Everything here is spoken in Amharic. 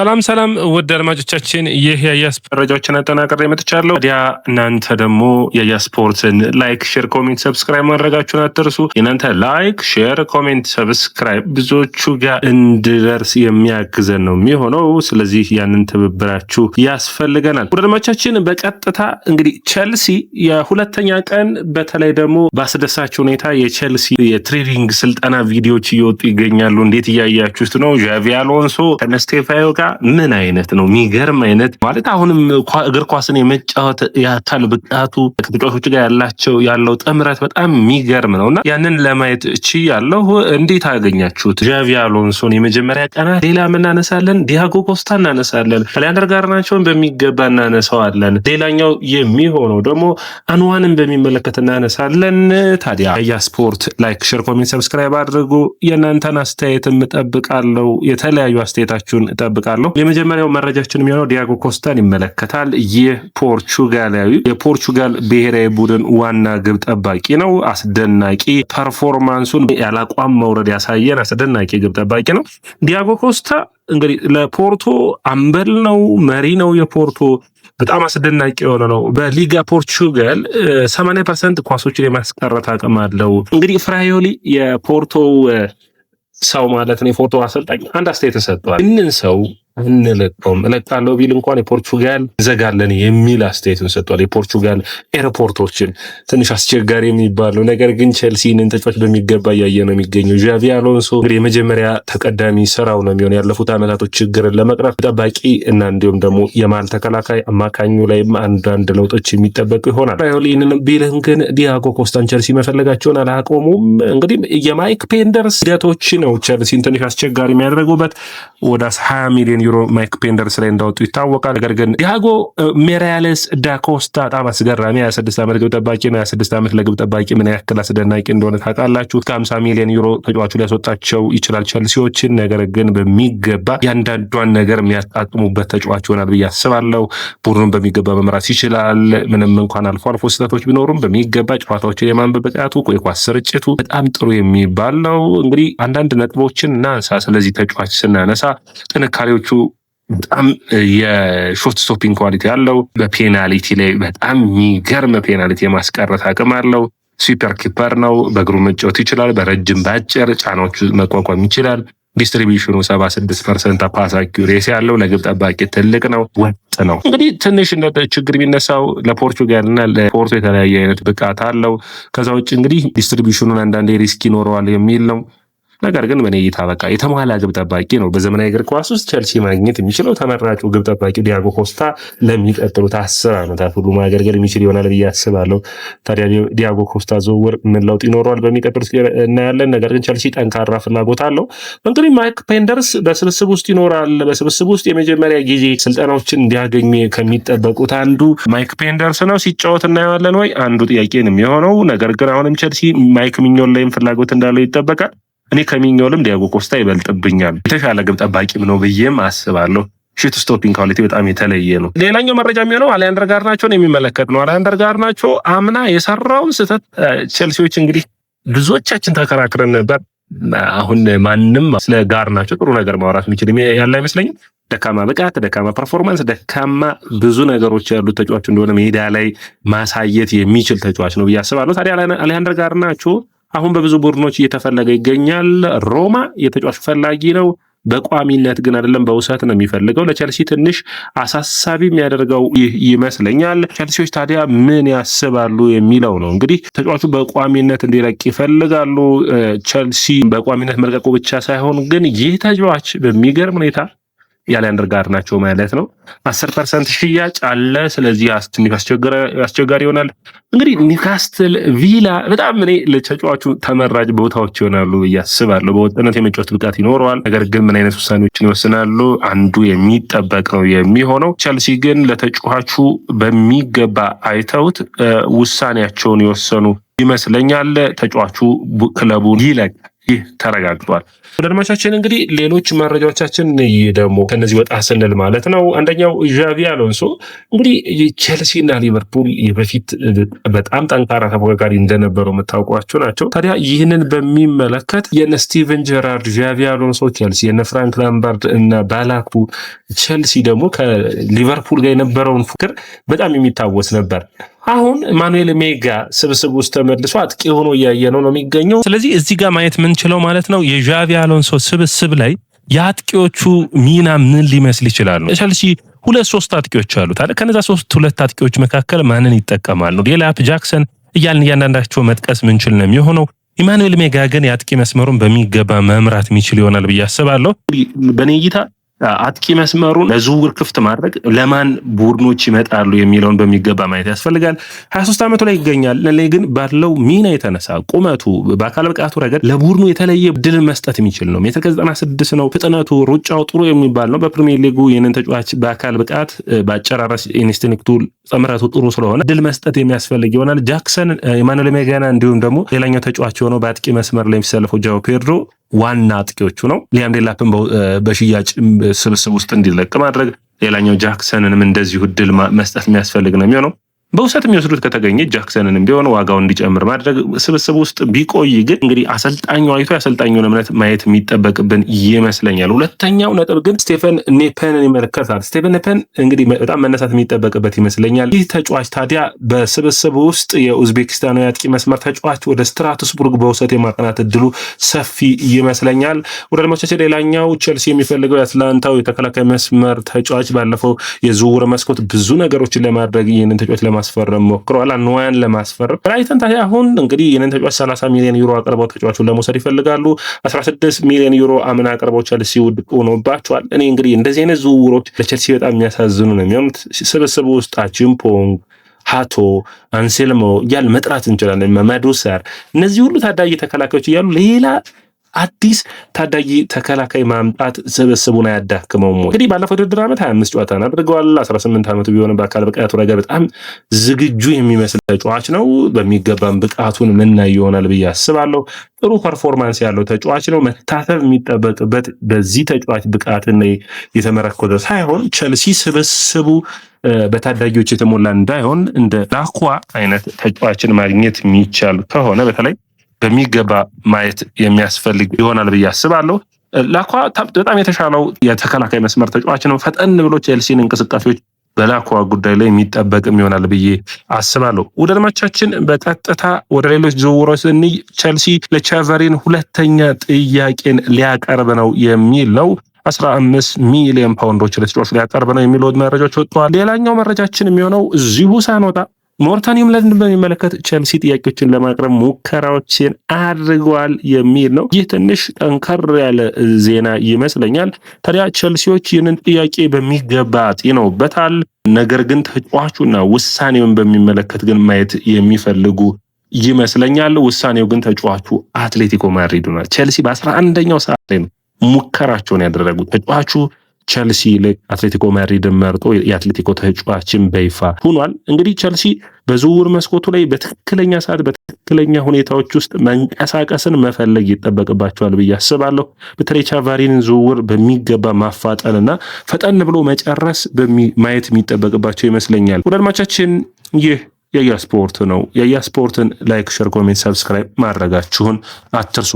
ሰላም ውድ አድማጮቻችን፣ ይህ የያስ መረጃዎችን አጠናቅሬ መጥቻለሁ። ታዲያ እናንተ ደግሞ የያስ ስፖርትን ላይክ፣ ሼር፣ ኮሜንት፣ ሰብስክራይብ ማድረጋችሁን አትርሱ። የእናንተ ላይክ፣ ሼር፣ ኮሜንት፣ ሰብስክራይብ ብዙዎቹ ጋር እንድደርስ የሚያግዘን ነው የሚሆነው። ስለዚህ ያንን ትብብራችሁ ያስፈልገናል። ውድ አድማጮቻችን፣ በቀጥታ እንግዲህ ቼልሲ የሁለተኛ ቀን በተለይ ደግሞ በአስደሳች ሁኔታ የቼልሲ የትሬኒንግ ስልጠና ቪዲዮዎች እየወጡ ይገኛሉ። እንዴት እያያችሁት ነው? ዣቪ አሎንሶ ከነስቴፋዮ ጋር ምን አይነት ነው? የሚገርም አይነት ማለት አሁንም እግር ኳስን የመጫወት የአካል ብቃቱ ከተጫዋቾች ጋር ያለው ጥምረት በጣም የሚገርም ነውና ያንን ለማየት ያለው እንዴት አገኛችሁት? ዣቪ አሎንሶን የመጀመሪያ ቀናት ሌላ ምን እናነሳለን? ዲያጎ ኮስታ እናነሳለን። አሊያንደር ጋርናቾን በሚገባ እናነሳዋለን። ሌላኛው የሚሆነው ደግሞ አንዋንን በሚመለከት እናነሳለን። ታዲያ ያ ስፖርት ላይክ፣ ሼር፣ ኮሜንት፣ ሰብስክራይብ አድርጉ። የእናንተን አስተያየትም እጠብቃለሁ። የተለያዩ አስተያየታችሁን እጠብቃለሁ። የመጀመሪያው መረጃችን የሚሆነው ዲያጎ ኮስታን ይመለከታል። ይህ ፖርቹጋላዊ የፖርቹጋል ብሔራዊ ቡድን ዋና ግብ ጠባቂ ነው። አስደናቂ ፐርፎርማንሱን ያላቋም መውረድ ያሳየን አስደናቂ ግብ ጠባቂ ነው። ዲያጎ ኮስታ እንግዲህ ለፖርቶ አምበል ነው፣ መሪ ነው። የፖርቶ በጣም አስደናቂ የሆነ ነው። በሊጋ ፖርቹጋል 80% ኳሶችን የማስቀረት አቅም አለው። እንግዲህ ፍራዮሊ የፖርቶ ሰው ማለት ነው፣ የፎቶ አሰልጣኝ አንድ አስተያየት ተሰጥቷል። እንን ሰው እንለቀውም እለቃለሁ ቢል እንኳን የፖርቹጋል እንዘጋለን የሚል አስተያየትን ሰጥቷል። የፖርቹጋል ኤርፖርቶችን ትንሽ አስቸጋሪ የሚባለው ነገር ግን ቼልሲንን ተጫዋች በሚገባ እያየ ነው የሚገኘው። ዣቪ አሎንሶ እንግዲህ የመጀመሪያ ተቀዳሚ ስራው ነው የሚሆን ያለፉት ዓመታቶች ችግርን ለመቅረፍ ጠባቂ እና እንዲሁም ደግሞ የማል ተከላካይ አማካኙ ላይም አንዳንድ ለውጦች የሚጠበቁ ይሆናል። ይህንን ቢልህ ግን ዲያጎ ኮስታን ቼልሲ መፈለጋቸውን አላቆሙም። እንግዲህ የማይክ ፔንደርስ ሂደቶች ነው ቼልሲን ትንሽ አስቸጋሪ የሚያደርጉበት ወደ 20 ሚሊዮን ዩሮ ማይክ ፔንደርስ ላይ እንዳወጡ ይታወቃል። ነገር ግን ዲያጎ ሜራያሌስ ዳኮስታ በጣም አስገራሚ 26 ዓመት ግብ ጠባቂ ነው። 26 ዓመት ለግብ ጠባቂ ምን ያክል አስደናቂ እንደሆነ ታውቃላችሁ። ከ50 ሚሊዮን ዩሮ ተጫዋቹ ሊያስወጣቸው ይችላል ቼልሲዎችን። ነገር ግን በሚገባ ያንዳንዷን ነገር የሚያጣጥሙበት ተጫዋች ይሆናል ብዬ አስባለሁ። ቡድኑን በሚገባ መምራት ይችላል። ምንም እንኳን አልፎ አልፎ ስህተቶች ቢኖሩም በሚገባ ጨዋታዎችን የማንበብ ብቃቱ፣ የኳስ ስርጭቱ በጣም ጥሩ የሚባል ነው። እንግዲህ አንዳንድ ነጥቦችን እናንሳ። ስለዚህ ተጫዋች ስናነሳ ጥንካሬዎቹ በጣም የሾት ስቶፒንግ ኳሊቲ ያለው፣ በፔናልቲ ላይ በጣም የሚገርም ፔናልቲ የማስቀረት አቅም አለው። ስዊፐር ኪፐር ነው። በእግሩ መጫወት ይችላል። በረጅም በአጭር ጫናዎች መቋቋም ይችላል። ዲስትሪቢዩሽኑ 76% ፓስ አኪዩሬሲ ያለው ለግብ ጠባቂ ትልቅ ነው። ወጥ ነው። እንግዲህ ትንሽ ችግር የሚነሳው ለፖርቹጋልና ለፖርቶ የተለያየ አይነት ብቃት አለው። ከዛ ውጭ እንግዲህ ዲስትሪቢዩሽኑን አንዳንዴ ሪስክ ይኖረዋል የሚል ነው። ነገር ግን በኔ እይታ በቃ የተሟላ ግብ ጠባቂ ነው። በዘመናዊ እግር ኳስ ውስጥ ቼልሲ ማግኘት የሚችለው ተመራጩ ግብ ጠባቂ ዲያጎ ኮስታ ለሚቀጥሉት 10 ዓመታት ሁሉ ማገልገል የሚችል ይሆናል ብዬ አስባለሁ። ታዲያ ዲያጎ ኮስታ ዝውውር ምን ለውጥ ይኖረዋል በሚቀጥሉት እናያለን። ነገር ግን ቼልሲ ጠንካራ ፍላጎት አለው። እንግዲህ ማይክ ፔንደርስ በስብስብ ውስጥ ይኖራል። በስብስብ ውስጥ የመጀመሪያ ጊዜ ስልጠናዎችን እንዲያገኙ ከሚጠበቁት አንዱ ማይክ ፔንደርስ ነው። ሲጫወት እናየዋለን ወይ? አንዱ ጥያቄ ነው የሚሆነው። ነገር ግን አሁንም ቼልሲ ማይክ ሚኞል ላይም ፍላጎት እንዳለው ይጠበቃል። እኔ ከሚኞልም ዲያጎ ኮስታ ይበልጥብኛል። የተሻለ ግብ ጠባቂም ነው ብዬም አስባለሁ። ሾት ስቶፒንግ ኳሊቲ በጣም የተለየ ነው። ሌላኛው መረጃ የሚሆነው አሊያንደር ጋርናቾን የሚመለከት ነው። አሊያንደር ጋርናቾ አምና የሰራውን ስህተት ቼልሲዎች እንግዲህ ብዙዎቻችን ተከራክረን ነበር። አሁን ማንም ስለ ጋርናቾ ጥሩ ነገር ማውራት የሚችል ያለ አይመስለኝም። ደካማ ብቃት፣ ደካማ ፐርፎርማንስ፣ ደካማ ብዙ ነገሮች ያሉት ተጫዋች እንደሆነ ሜዳ ላይ ማሳየት የሚችል ተጫዋች ነው ብዬ አስባለሁ። ታዲያ አሊያንደር ጋርናቾ አሁን በብዙ ቡድኖች እየተፈለገ ይገኛል። ሮማ የተጫዋቹ ፈላጊ ነው። በቋሚነት ግን አይደለም፣ በውሰት ነው የሚፈልገው። ለቼልሲ ትንሽ አሳሳቢ የሚያደርገው ይህ ይመስለኛል። ቼልሲዎች ታዲያ ምን ያስባሉ የሚለው ነው። እንግዲህ ተጫዋቹ በቋሚነት እንዲለቅ ይፈልጋሉ። ቼልሲ በቋሚነት መልቀቁ ብቻ ሳይሆን ግን ይህ ተጫዋች በሚገርም ሁኔታ አሊያንደር ጋርናቾ ማለት ነው 10% ሽያጭ አለ። ስለዚህ ትንሽ አስቸጋሪ ይሆናል። እንግዲህ ኒውካስትል፣ ቪላ በጣም እኔ ለተጫዋቹ ተመራጭ ቦታዎች ይሆናሉ ብዬ አስባለሁ። በወጥነት የመጫወት ብቃት ይኖረዋል። ነገር ግን ምን አይነት ውሳኔዎችን ይወስናሉ አንዱ የሚጠበቅ ነው የሚሆነው። ቼልሲ ግን ለተጫዋቹ በሚገባ አይተውት ውሳኔያቸውን የወሰኑ ይመስለኛል። ተጫዋቹ ክለቡን ይለቅ ይህ ተረጋግጧል። ወዳጆቻችን እንግዲህ ሌሎች መረጃዎቻችን ደግሞ ከነዚህ ወጣ ስንል ማለት ነው አንደኛው ዣቪ አሎንሶ እንግዲህ ቼልሲና ሊቨርፑል በፊት በጣም ጠንካራ ተፎካካሪ እንደነበሩ የምታውቋቸው ናቸው። ታዲያ ይህንን በሚመለከት የነ ስቲቨን ጀራርድ ዣቪ አሎንሶ ቼልሲ፣ የነ ፍራንክ ላምባርድ እና ባላኩ ቼልሲ ደግሞ ከሊቨርፑል ጋር የነበረውን ፍቅር በጣም የሚታወስ ነበር። አሁን ማኑኤል ሜጋ ስብስብ ውስጥ ተመልሶ አጥቂ ሆኖ እያየነው ነው የሚገኘው። ስለዚህ እዚህ ጋር ማየት የምንችለው ማለት ነው የዣቪ አሎንሶ ስብስብ ላይ የአጥቂዎቹ ሚና ምን ሊመስል ይችላል ነው። ቸልሲ 2-3 አጥቂዎች አሉት አይደል? ከነዛ 2 አጥቂዎች መካከል ማንን ይጠቀማል ነው። ዴላፕ፣ ጃክሰን እያልን እያንዳንዳቸው መጥቀስ ምንችል ነው የሚሆነው። ኢማኑኤል ሜጋ ግን የአጥቂ መስመሩን በሚገባ መምራት የሚችል ይሆናል ብዬ አስባለሁ። በኔ እይታ አጥቂ መስመሩን ለዝውውር ክፍት ማድረግ ለማን ቡድኖች ይመጣሉ የሚለውን በሚገባ ማየት ያስፈልጋል። 23 ዓመቱ ላይ ይገኛል። ግን ባለው ሚና የተነሳ ቁመቱ፣ በአካል ብቃቱ ረገድ ለቡድኑ የተለየ ድል መስጠት የሚችል ነው። ሜትር ከ96 ነው። ፍጥነቱ፣ ሩጫው ጥሩ የሚባል ነው። በፕሪሚየር ሊጉ ይህንን ተጫዋች በአካል ብቃት፣ በአጨራረስ ኢንስቲንክቱ ጥምረቱ ጥሩ ስለሆነ ድል መስጠት የሚያስፈልግ ይሆናል። ጃክሰን፣ ኢማኑኤል ሜጋና እንዲሁም ደግሞ ሌላኛው ተጫዋች የሆነው በአጥቂ መስመር ላይ የሚሰለፈው ጃኦ ፔድሮ ዋና አጥቂዎቹ ነው። ሊያም ዴላፕን በሽያጭ ስብስብ ውስጥ እንዲለቅ ማድረግ፣ ሌላኛው ጃክሰንንም እንደዚሁ ድል መስጠት የሚያስፈልግ ነው የሚሆነው። በውሰት የሚወስዱት ከተገኘ ጃክሰንንም ቢሆን ዋጋው እንዲጨምር ማድረግ፣ ስብስብ ውስጥ ቢቆይ ግን እንግዲህ አሰልጣኙ አይቶ የአሰልጣኙን እምነት ማየት የሚጠበቅብን ይመስለኛል። ሁለተኛው ነጥብ ግን ስቴፈን ኔፐንን ይመለከታል። ስቴፈን ኔፐን እንግዲህ በጣም መነሳት የሚጠበቅበት ይመስለኛል። ይህ ተጫዋች ታዲያ በስብስብ ውስጥ የኡዝቤኪስታናዊ አጥቂ መስመር ተጫዋች ወደ ስትራስቡርግ በውሰት የማቅናት እድሉ ሰፊ ይመስለኛል። ወደ አድማጮቻችን ሌላኛው ቼልሲ የሚፈልገው የአትላንታው የተከላካይ መስመር ተጫዋች ባለፈው የዝውውር መስኮት ብዙ ነገሮችን ለማድረግ ይህንን ተጫዋች ለማስፈረም ሞክረዋል። አንዋያን ለማስፈረም ብራይተን ታዲያ አሁን እንግዲህ ይህንን ተጫዋች 30 ሚሊዮን ዩሮ አቅርበው ተጫዋቹን ለመውሰድ ይፈልጋሉ። 16 ሚሊዮን ዩሮ አምና አቅርበው ቼልሲ ውድቅ ሆኖባቸዋል። እኔ እንግዲህ እንደዚህ አይነት ዝውውሮች ለቼልሲ በጣም የሚያሳዝኑ ነው የሚሆኑት። ስብስቡ ውስጥ አቺምፖንግ፣ ሃቶ፣ አንሴልሞ እያል መጥራት እንችላለን። መዱሰር፣ እነዚህ ሁሉ ታዳጊ ተከላካዮች እያሉ ሌላ አዲስ ታዳጊ ተከላካይ ማምጣት ስብስቡን አያዳክመውም። እንግዲህ ባለፈው ውድድር ዓመት 25 ጨዋታን አድርገዋል። 18 ዓመቱ ቢሆን በአካል ብቃቱ ረገድ በጣም ዝግጁ የሚመስል ተጫዋች ነው። በሚገባም ብቃቱን ምናይ ይሆናል ብዬ አስባለሁ። ጥሩ ፐርፎርማንስ ያለው ተጫዋች ነው። መታተብ የሚጠበቅበት በዚህ ተጫዋች ብቃትን የተመረኮዘ ሳይሆን ቼልሲ ስብስቡ በታዳጊዎች የተሞላ እንዳይሆን እንደ ላኳ አይነት ተጫዋችን ማግኘት የሚቻል ከሆነ በተለይ በሚገባ ማየት የሚያስፈልግ ይሆናል ብዬ አስባለሁ። ላኳ በጣም የተሻለው የተከላካይ መስመር ተጫዋች ነው። ፈጠን ብሎ ቼልሲን እንቅስቃሴዎች በላኳ ጉዳይ ላይ የሚጠበቅም ይሆናል ብዬ አስባለሁ። ወደ አድማጮቻችን በቀጥታ ወደ ሌሎች ዝውውሮች ስንይ ቼልሲ ለቻቨሪን ሁለተኛ ጥያቄን ሊያቀርብ ነው የሚል ነው። 15 ሚሊዮን ፓውንዶች ለተጫዋቹ ሊያቀርብ ነው የሚሉ መረጃዎች ወጥተዋል። ሌላኛው መረጃችን የሚሆነው እዚሁ ሳንወጣ ሞርተን ዩናይትድን በሚመለከት ቼልሲ ጥያቄዎችን ለማቅረብ ሙከራዎችን አድርገዋል የሚል ነው። ይህ ትንሽ ጠንከር ያለ ዜና ይመስለኛል። ታዲያ ቼልሲዎች ይህንን ጥያቄ በሚገባ አጥነውበታል። ነገር ግን ተጫዋቹና ውሳኔውን በሚመለከት ግን ማየት የሚፈልጉ ይመስለኛል። ውሳኔው ግን ተጫዋቹ አትሌቲኮ ማድሪድ ሆኗል። ቼልሲ በ11ኛው ሰዓት ላይ ነው ሙከራቸውን ያደረጉት። ተጫዋቹ ቼልሲ አትሌቲኮ ማድሪድን መርጦ የአትሌቲኮ ተጫዋችን በይፋ ሆኗል። እንግዲህ ቼልሲ በዝውውር መስኮቱ ላይ በትክክለኛ ሰዓት በትክክለኛ ሁኔታዎች ውስጥ መንቀሳቀስን መፈለግ ይጠበቅባቸዋል ብዬ አስባለሁ። በተለይ ቻቫሪንን ዝውውር በሚገባ ማፋጠንና ፈጠን ብሎ መጨረስ ማየት የሚጠበቅባቸው ይመስለኛል። ወደ አድማጮቻችን ይህ የያ ስፖርት ነው። የያ ስፖርትን ላይክ፣ ሼር፣ ኮሜንት፣ ሰብስክራይብ ማድረጋችሁን አትርሱ።